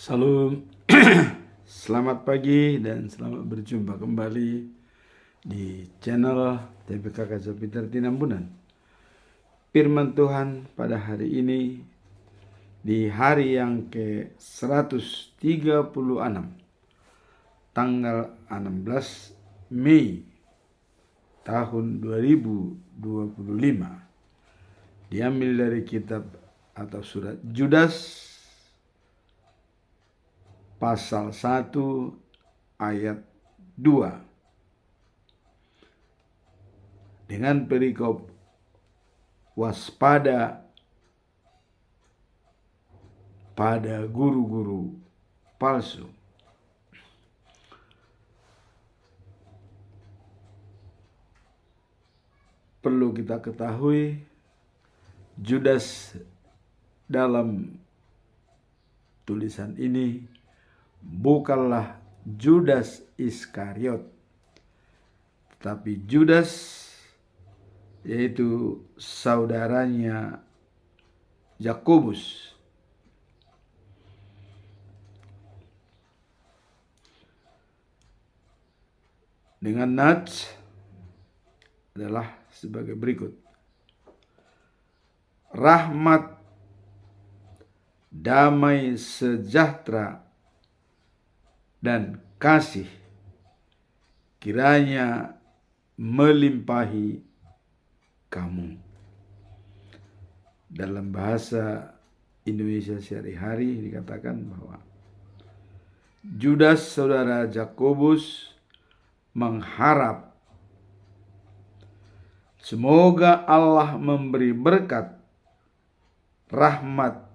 Salam, selamat pagi dan selamat berjumpa kembali di channel TPK Kaca Pintar Tinambunan. Firman Tuhan pada hari ini di hari yang ke-136, tanggal 16 Mei tahun 2025, diambil dari kitab atau surat Judas pasal 1 ayat 2 dengan perikop waspada pada guru-guru palsu. Perlu kita ketahui, Judas dalam tulisan ini bukanlah Judas Iskariot, tetapi Judas yaitu saudaranya Yakobus. Dengan nats adalah sebagai berikut: rahmat, damai sejahtera, dan kasih kiranya melimpahi kamu. Dalam bahasa Indonesia sehari-hari dikatakan bahwa Judas saudara Yakobus mengharap semoga Allah memberi berkat, rahmat,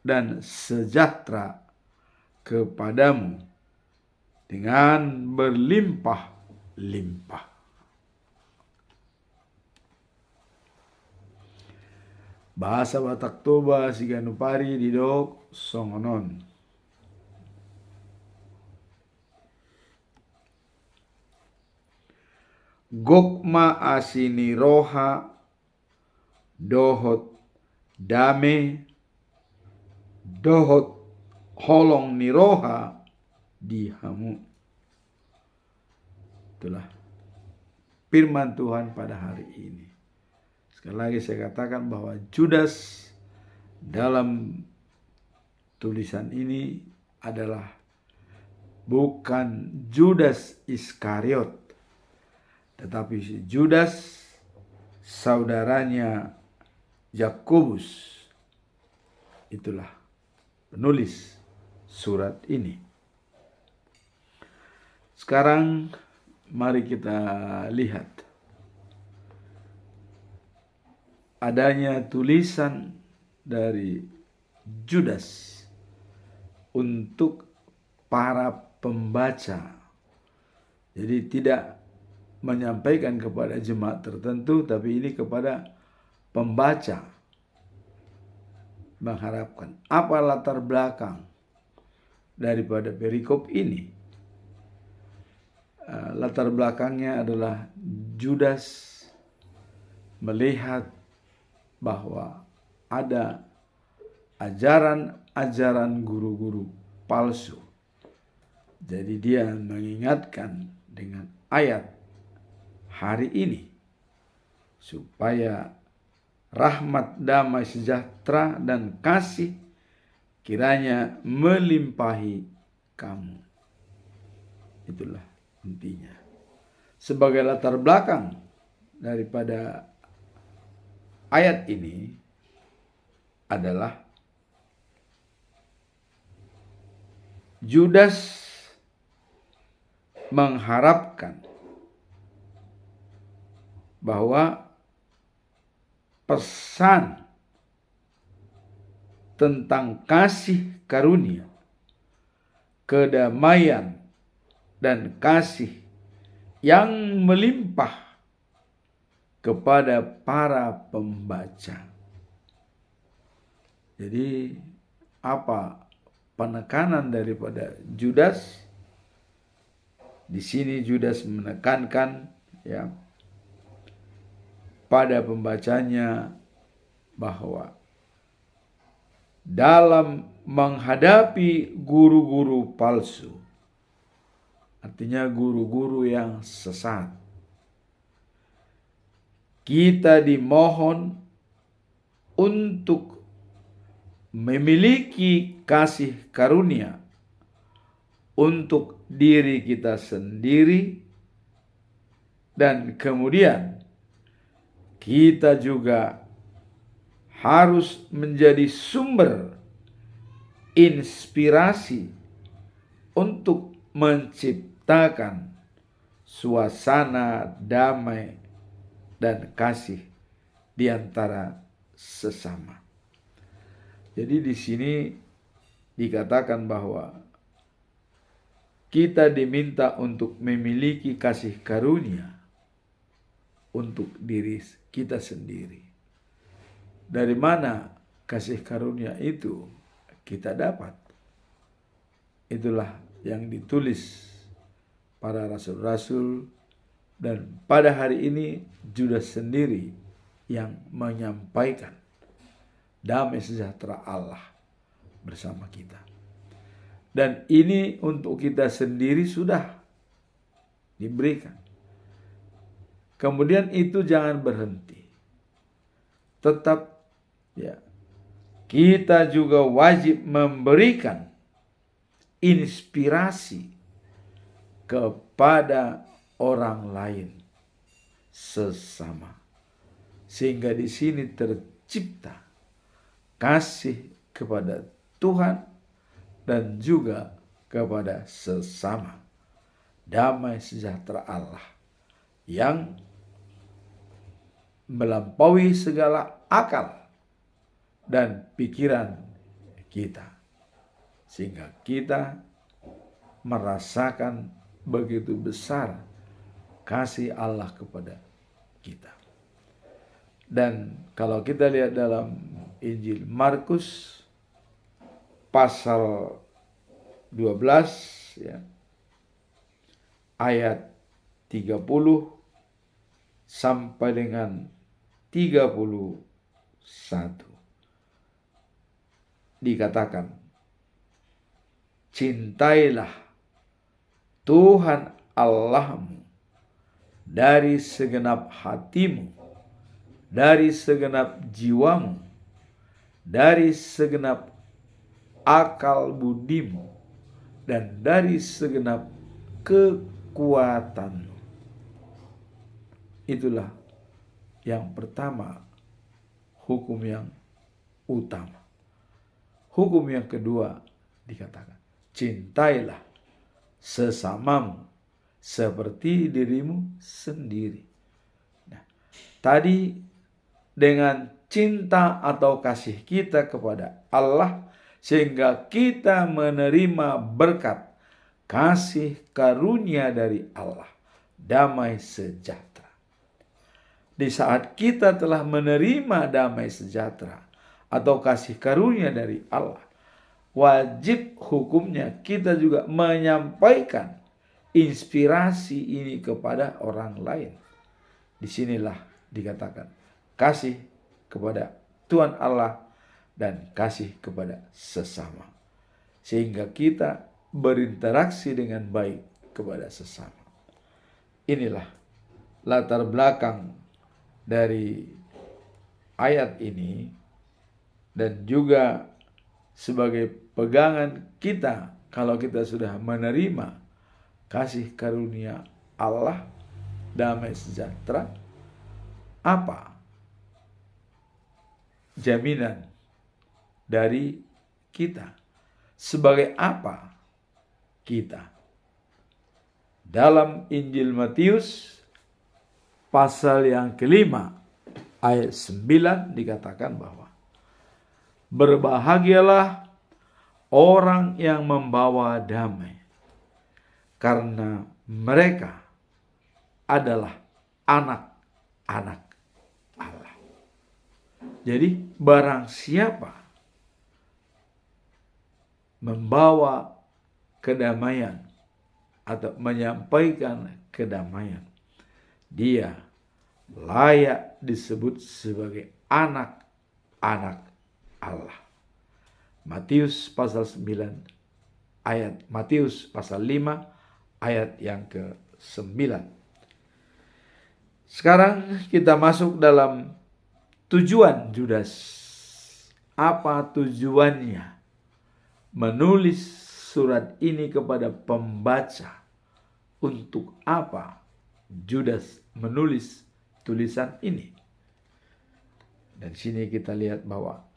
dan sejahtera kepadamu dengan berlimpah-limpah. Bahasa Batak Toba Siganupari didok songonon. Gokma asini roha dohot dame dohot holong niroha dihamu. Itulah firman Tuhan pada hari ini. Sekali lagi saya katakan bahwa Judas dalam tulisan ini adalah bukan Judas Iskariot, tetapi Judas saudaranya Yakobus. Itulah penulis surat ini. Sekarang mari kita lihat adanya tulisan dari Judas untuk para pembaca. Jadi tidak menyampaikan kepada jemaat tertentu, tapi ini kepada pembaca. Mengharapkan apa latar belakang daripada perikop ini. Latar belakangnya adalah Judas melihat bahwa ada ajaran-ajaran guru-guru palsu. Jadi dia mengingatkan dengan ayat hari ini supaya rahmat, damai sejahtera, dan kasih kiranya melimpahi kamu. Itulah intinya. Sebagai latar belakang daripada ayat ini adalah Judas mengharapkan bahwa pesan tentang kasih karunia, kedamaian, dan kasih yang melimpah kepada para pembaca. Jadi apa penekanan daripada Judas? Di sini Judas menekankan pada pembacanya bahwa dalam menghadapi guru-guru palsu, artinya guru-guru yang sesat. Kita dimohon untuk memiliki kasih karunia untuk diri kita sendiri, dan kemudian kita juga harus menjadi sumber inspirasi untuk menciptakan suasana damai dan kasih di antara sesama. Jadi di sini dikatakan bahwa kita diminta untuk memiliki kasih karunia untuk diri kita sendiri. Dari mana kasih karunia itu kita dapat? Itulah yang ditulis para rasul-rasul, dan pada hari ini Judas sendiri yang menyampaikan damai sejahtera Allah bersama kita. Dan ini untuk kita sendiri sudah diberikan. Kemudian itu jangan berhenti. Tetap kita juga wajib memberikan inspirasi kepada orang lain sesama. Sehingga di sini tercipta kasih kepada Tuhan dan juga kepada sesama. Damai sejahtera Allah yang melampaui segala akal dan pikiran kita, sehingga kita merasakan begitu besar kasih Allah kepada kita. Dan kalau kita lihat dalam Injil Markus pasal 12 ayat 30 sampai dengan 31 dikatakan, cintailah Tuhan Allahmu dari segenap hatimu, dari segenap jiwamu, dari segenap akal budimu, dan dari segenap kekuatanmu. Itulah yang pertama, hukum yang utama. Hukum yang kedua dikatakan, cintailah sesamamu seperti dirimu sendiri. Nah, tadi dengan cinta atau kasih kita kepada Allah, sehingga kita menerima berkat kasih karunia dari Allah, damai sejahtera. Di saat kita telah menerima damai sejahtera atau kasih karunia dari Allah, wajib hukumnya kita juga menyampaikan inspirasi ini kepada orang lain. Disinilah dikatakan kasih kepada Tuhan Allah dan kasih kepada sesama, sehingga kita berinteraksi dengan baik kepada sesama. Inilah latar belakang dari ayat ini, dan juga sebagai pegangan kita kalau kita sudah menerima kasih karunia Allah, damai sejahtera, apa jaminan dari kita? Sebagai apa kita? Dalam Injil Matius pasal yang kelima ayat 9 dikatakan bahwa berbahagialah orang yang membawa damai, karena mereka adalah anak-anak Allah. Jadi barang siapa membawa kedamaian atau menyampaikan kedamaian, dia layak disebut sebagai anak-anak Allah. Matius pasal 9 ayat Matius pasal 5 ayat yang ke-9. Sekarang kita masuk dalam tujuan Judas. Apa tujuannya menulis surat ini kepada pembaca? Untuk apa Judas menulis tulisan ini? Dan sini kita lihat bahwa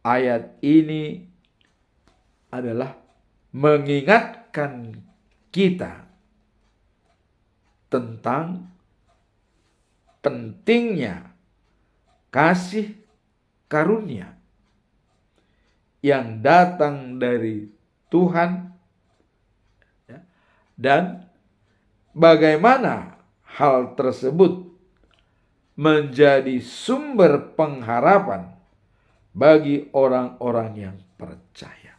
ayat ini adalah mengingatkan kita tentang pentingnya kasih karunia yang datang dari Tuhan, ya, dan bagaimana hal tersebut menjadi sumber pengharapan bagi orang-orang yang percaya.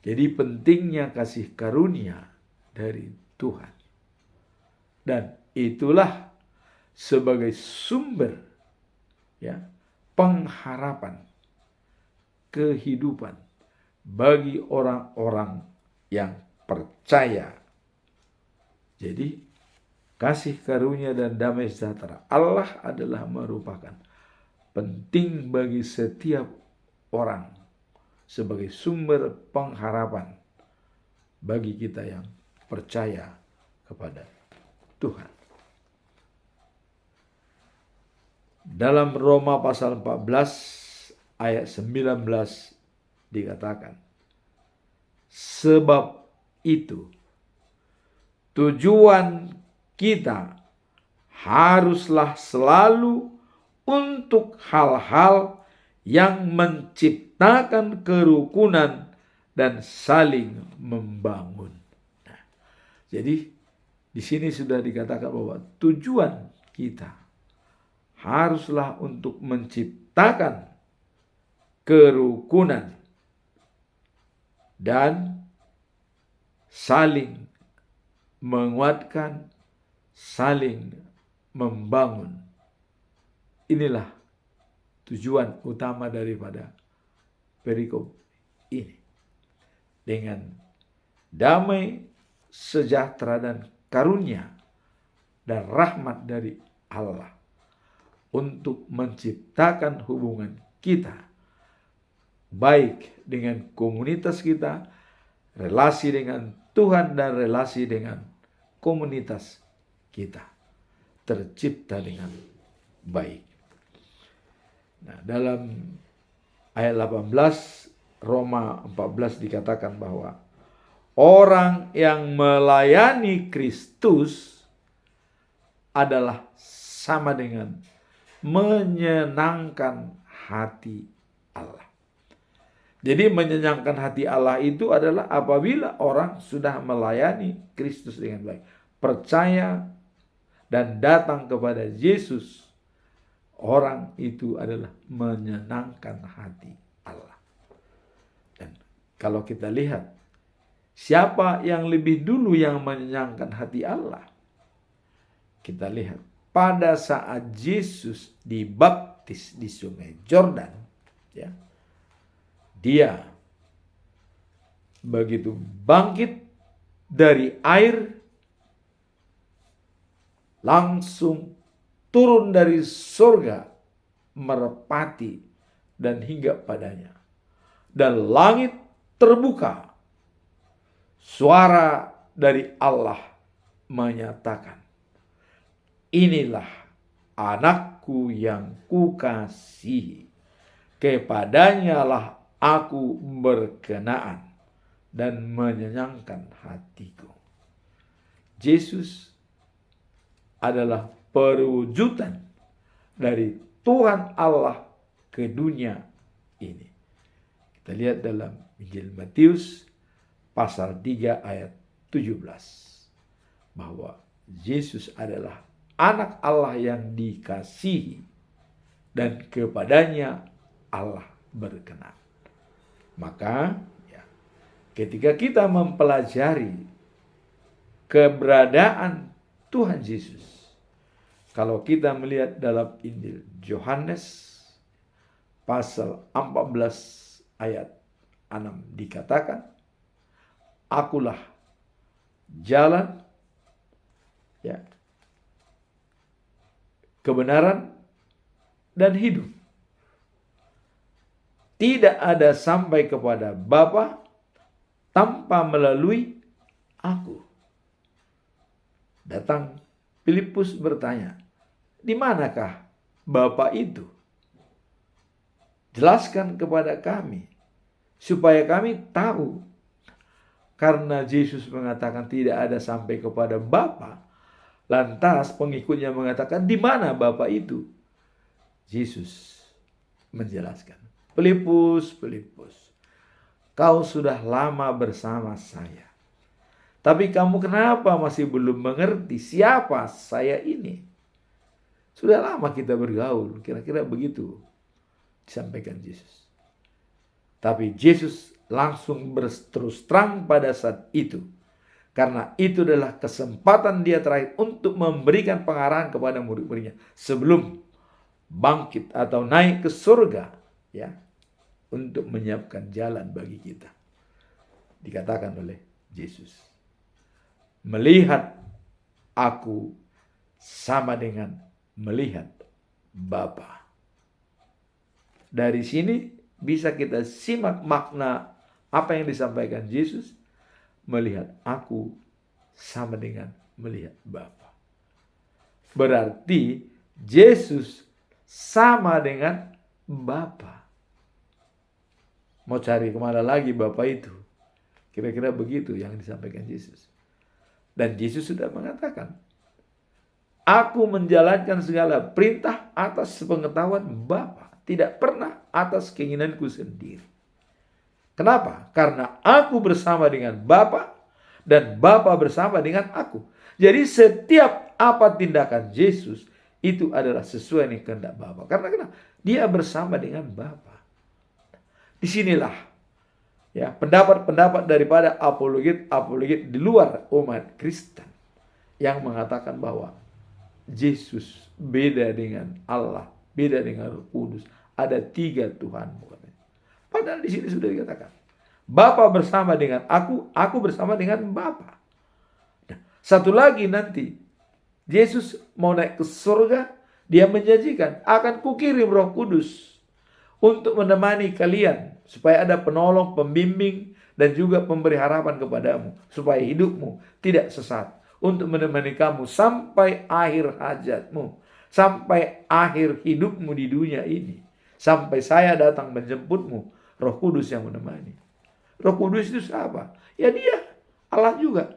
Jadi pentingnya kasih karunia dari Tuhan. Dan itulah sebagai sumber, ya, pengharapan kehidupan bagi orang-orang yang percaya. Jadi kasih karunia dan damai sejahtera Allah adalah merupakan penting bagi setiap orang sebagai sumber pengharapan bagi kita yang percaya kepada Tuhan. Dalam Roma pasal 14 ayat 19 dikatakan, sebab itu tujuan kita haruslah selalu untuk hal-hal yang menciptakan kerukunan dan saling membangun. Nah, jadi di sini sudah dikatakan bahwa tujuan kita haruslah untuk menciptakan kerukunan dan saling menguatkan, saling membangun. Inilah tujuan utama daripada perikop ini. Dengan damai, sejahtera, dan karunia dan rahmat dari Allah untuk menciptakan hubungan kita, baik dengan komunitas kita, relasi dengan Tuhan, dan relasi dengan komunitas kita tercipta dengan baik. Nah, dalam ayat 18 Roma 14 dikatakan bahwa orang yang melayani Kristus adalah sama dengan menyenangkan hati Allah. Jadi menyenangkan hati Allah itu adalah apabila orang sudah melayani Kristus dengan baik, percaya dan datang kepada Yesus, orang itu adalah menyenangkan hati Allah. Dan kalau kita lihat, siapa yang lebih dulu yang menyenangkan hati Allah? Kita lihat pada saat Yesus dibaptis di Sungai Yordan, ya, dia begitu bangkit dari air, langsung turun dari surga, merepati dan hingga padanya. Dan langit terbuka. Suara dari Allah menyatakan, inilah anakku yang kukasihi, kepadanya lah aku berkenaan dan menyenangkan hatiku. Yesus adalah perwujudan dari Tuhan Allah ke dunia ini. Kita lihat dalam Injil Matius pasal 3 ayat 17 bahwa Yesus adalah anak Allah yang dikasihi dan kepadanya Allah berkenan. Maka ya, ketika kita mempelajari keberadaan Tuhan Yesus, kalau kita melihat dalam Injil Yohanes pasal 14 ayat 6 dikatakan, akulah jalan, ya, kebenaran dan hidup. Tidak ada sampai kepada Bapa tanpa melalui aku. Datang Filipus bertanya, di manakah Bapa itu? Jelaskan kepada kami, supaya kami tahu. Karena Yesus mengatakan tidak ada sampai kepada Bapa, lantas pengikutnya mengatakan, di mana Bapa itu? Yesus menjelaskan, Filipus, kau sudah lama bersama saya, tapi kamu kenapa masih belum mengerti siapa saya ini? Sudah lama kita bergaul, kira-kira begitu disampaikan Yesus. Tapi Yesus langsung berterus terang pada saat itu, karena itu adalah kesempatan dia terakhir untuk memberikan pengarahan kepada murid-muridnya sebelum bangkit atau naik ke surga, ya, untuk menyiapkan jalan bagi kita. Dikatakan oleh Yesus, melihat aku sama dengan melihat Bapa. Dari sini bisa kita simak makna apa yang disampaikan Yesus, melihat aku sama dengan melihat Bapa. Berarti Yesus sama dengan Bapa. Mau cari kemana lagi Bapa itu? Kira-kira begitu yang disampaikan Yesus. Dan Yesus sudah mengatakan, aku menjalankan segala perintah atas pengetahuan Bapa, tidak pernah atas keinginanku sendiri. Kenapa? Karena aku bersama dengan Bapa dan Bapa bersama dengan aku. Jadi setiap apa tindakan Yesus itu adalah sesuai dengan kehendak Bapa. Karena kenapa? Dia bersama dengan Bapa. Disinilah, ya, pendapat-pendapat daripada apologet di luar umat Kristen yang mengatakan bahwa Yesus beda dengan Allah, beda dengan Roh Kudus, ada 3 Tuhan. Padahal di sini sudah dikatakan, Bapa bersama dengan aku bersama dengan Bapa. Nah, satu lagi nanti Yesus mau naik ke surga, dia menjanjikan akan kukirim Roh Kudus untuk menemani kalian, supaya ada penolong, pembimbing, dan juga pemberi harapan kepadamu, supaya hidupmu tidak sesat, untuk menemani kamu sampai akhir hajatmu, sampai akhir hidupmu di dunia ini, sampai saya datang menjemputmu. Roh Kudus yang menemani. Roh Kudus itu siapa? Ya dia, Allah juga.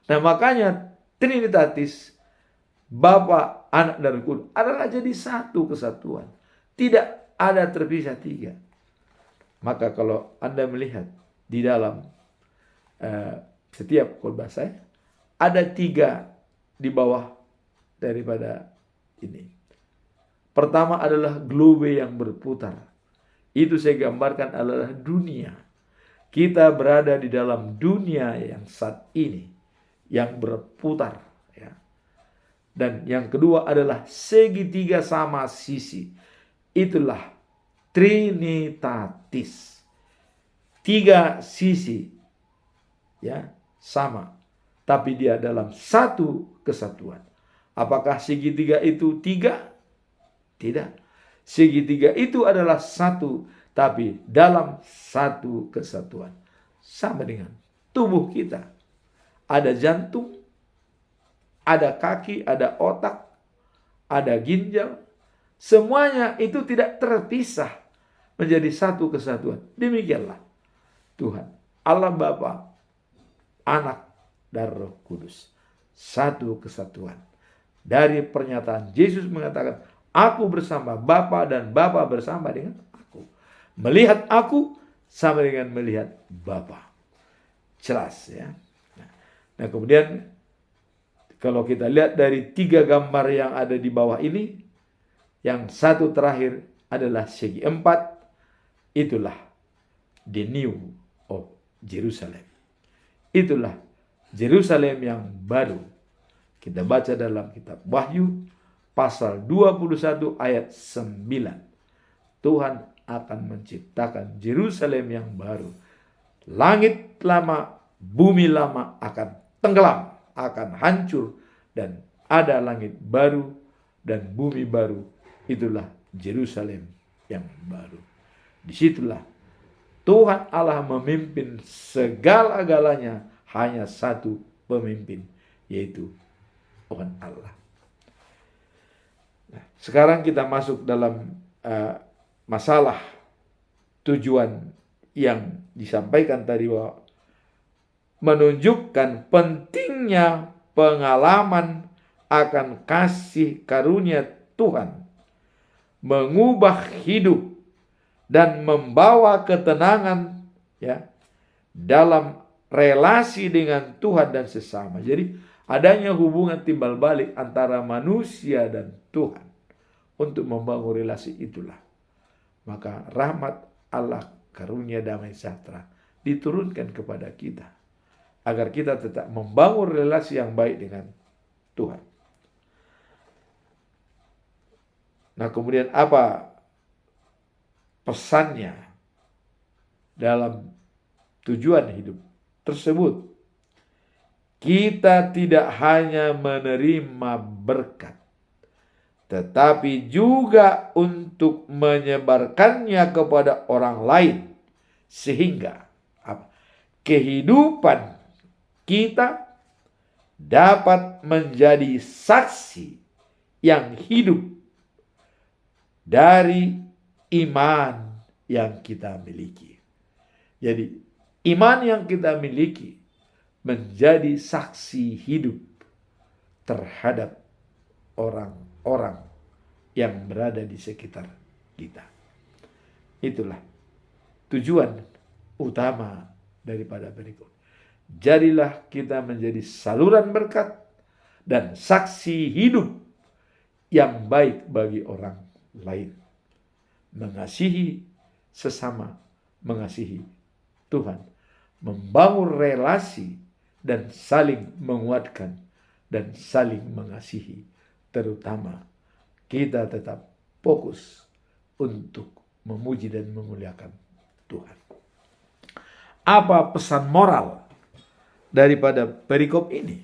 Nah makanya Trinitatis, Bapa, Anak, dan Roh Kudus adalah jadi satu kesatuan. Tidak ada terpisah 3. Maka kalau Anda melihat di dalam setiap khotbah saya, ada 3 di bawah daripada ini. Pertama adalah globe yang berputar. Itu saya gambarkan adalah dunia. Kita berada di dalam dunia yang saat ini, yang berputar, ya. Dan yang kedua adalah segitiga sama sisi. Itulah Trinitatis. 3 sisi, ya, sama, tapi dia dalam satu kesatuan. Apakah segitiga itu 3? Tidak. Segitiga itu adalah satu, tapi dalam satu kesatuan. Sama dengan tubuh kita. Ada jantung, ada kaki, ada otak, ada ginjal. Semuanya itu tidak terpisah menjadi satu kesatuan. Demikianlah Tuhan, Allah Bapa, Anak, dan Roh Kudus. Satu kesatuan. Dari pernyataan Yesus mengatakan, aku bersama Bapa dan Bapa bersama dengan aku. Melihat aku sama dengan melihat Bapa. Jelas, ya. Nah kemudian kalau kita lihat dari 3 gambar yang ada di bawah ini, yang satu terakhir adalah segi 4. Itulah the new of Jerusalem. Itulah Jerusalem yang baru. Kita baca dalam kitab Wahyu pasal 21 ayat 9. Tuhan akan menciptakan Yerusalem yang baru. Langit lama, bumi lama akan tenggelam, akan hancur, dan ada langit baru dan bumi baru. Itulah Yerusalem yang baru. Disitulah Tuhan Allah memimpin segala-galanya, hanya satu pemimpin, yaitu Tuhan Allah. Nah, sekarang kita masuk dalam masalah tujuan yang disampaikan tadi, bahwa menunjukkan pentingnya pengalaman akan kasih karunia Tuhan, mengubah hidup dan membawa ketenangan dalam relasi dengan Tuhan dan sesama. Jadi adanya hubungan timbal balik antara manusia dan Tuhan untuk membangun relasi itulah. Maka rahmat Allah, karunia damai sejahtera diturunkan kepada kita agar kita tetap membangun relasi yang baik dengan Tuhan. Nah, kemudian apa pesannya dalam tujuan hidup tersebut? Kita tidak hanya menerima berkat, tetapi juga untuk menyebarkannya kepada orang lain, sehingga kehidupan kita dapat menjadi saksi yang hidup dari iman yang kita miliki. Jadi iman yang kita miliki menjadi saksi hidup terhadap orang-orang yang berada di sekitar kita. Itulah tujuan utama daripada perikop. Jadilah kita menjadi saluran berkat dan saksi hidup yang baik bagi orang lain. Mengasihi sesama, mengasihi Tuhan, membangun relasi dan saling menguatkan dan saling mengasihi. Terutama kita tetap fokus untuk memuji dan memuliakan Tuhan. Apa pesan moral daripada perikop ini?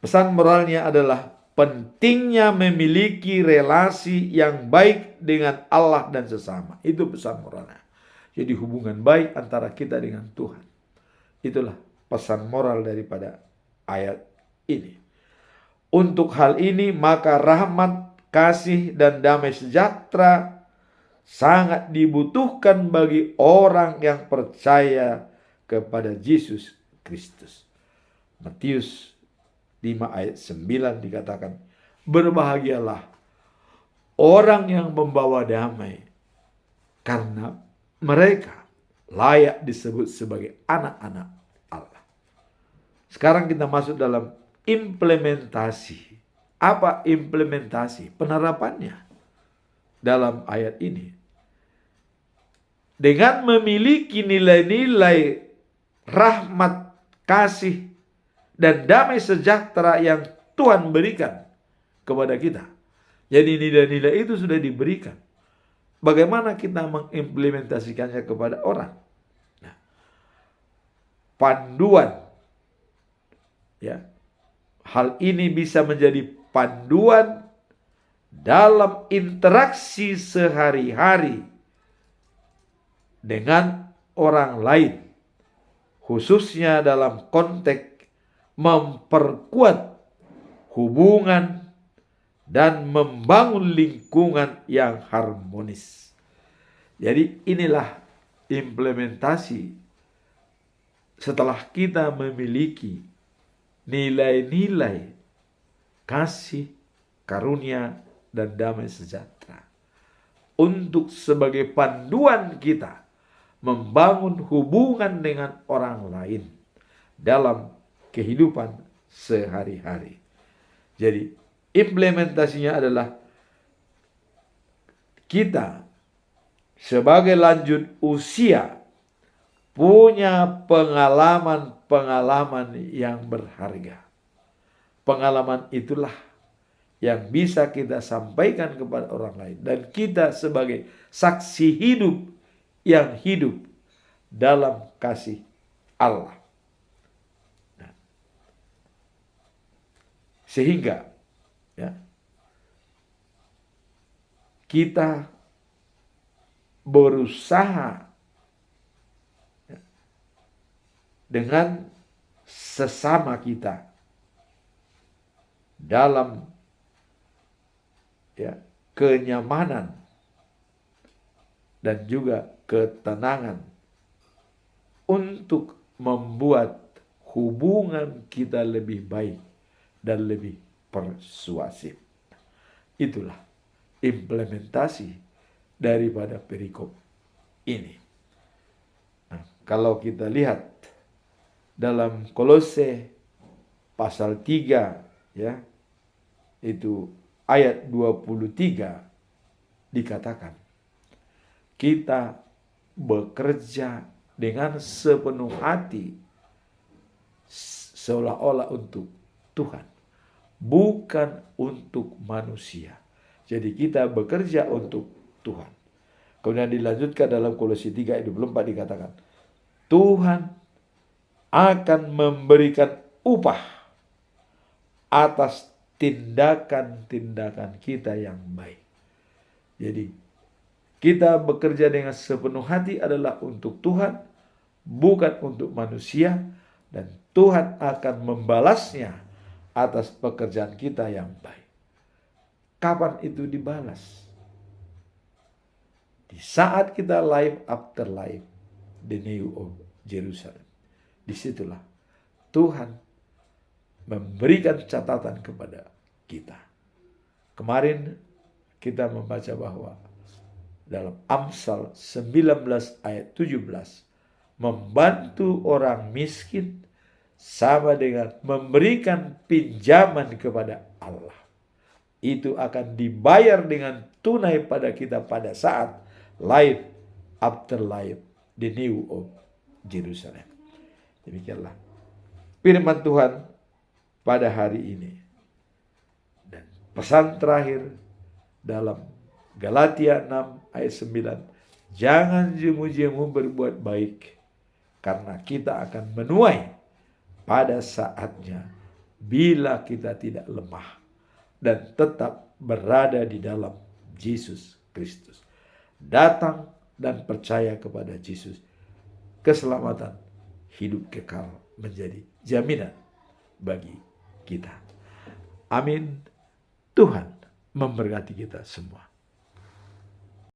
Pesan moralnya adalah pentingnya memiliki relasi yang baik dengan Allah dan sesama. Itu pesan moralnya. Jadi hubungan baik antara kita dengan Tuhan. Itulah pesan moral daripada ayat ini. Untuk hal ini maka rahmat, kasih, dan damai sejahtera sangat dibutuhkan bagi orang yang percaya kepada Yesus Kristus. Matius 5 ayat 9 dikatakan, berbahagialah orang yang membawa damai, karena mereka layak disebut sebagai anak-anak Allah. Sekarang kita masuk dalam implementasi. Apa implementasi? Penerapannya dalam ayat ini. Dengan memiliki nilai-nilai rahmat, kasih, dan damai sejahtera yang Tuhan berikan kepada kita. Jadi nilai-nilai itu sudah diberikan. Bagaimana kita mengimplementasikannya kepada orang? Nah, panduan, hal ini bisa menjadi panduan dalam interaksi sehari-hari dengan orang lain, khususnya dalam konteks memperkuat hubungan dan membangun lingkungan yang harmonis. Jadi inilah implementasi setelah kita memiliki nilai-nilai kasih, karunia, dan damai sejahtera. Untuk sebagai panduan kita membangun hubungan dengan orang lain dalam kehidupan sehari-hari. Jadi implementasinya adalah kita sebagai lanjut usia punya pengalaman-pengalaman yang berharga. Pengalaman itulah yang bisa kita sampaikan kepada orang lain. Dan kita sebagai saksi hidup yang hidup dalam kasih Allah. Nah, sehingga ya, kita berusaha ya, dengan sesama kita dalam ya, kenyamanan dan juga ketenangan untuk membuat hubungan kita lebih baik dan lebih persuasif. Itulah implementasi daripada perikop ini. Nah, kalau kita lihat dalam Kolose pasal 3 ya, itu ayat 23 dikatakan, kita bekerja dengan sepenuh hati seolah-olah untuk Tuhan, bukan untuk manusia. Jadi kita bekerja untuk Tuhan. Kemudian dilanjutkan dalam Kolose 3 ayat 24 dikatakan, Tuhan akan memberikan upah atas tindakan-tindakan kita yang baik. Jadi kita bekerja dengan sepenuh hati adalah untuk Tuhan, bukan untuk manusia, dan Tuhan akan membalasnya atas pekerjaan kita yang baik. Kapan itu dibalas? Di saat kita life after life, the new of Jerusalem. Disitulah Tuhan memberikan catatan kepada kita. Kemarin kita membaca bahwa dalam Amsal 19 ayat 17, membantu orang miskin sama dengan memberikan pinjaman kepada Allah. Itu akan dibayar dengan tunai pada kita pada saat life after life, the new of Jerusalem. Demikianlah firman Tuhan pada hari ini. Dan pesan terakhir dalam Galatia 6 ayat 9. Jangan jemu-jemu berbuat baik, karena kita akan menuai pada saatnya bila kita tidak lemah dan tetap berada di dalam Yesus Kristus. Datang dan percaya kepada Yesus. Keselamatan hidup kekal menjadi jaminan bagi kita. Amin. Tuhan memberkati kita semua.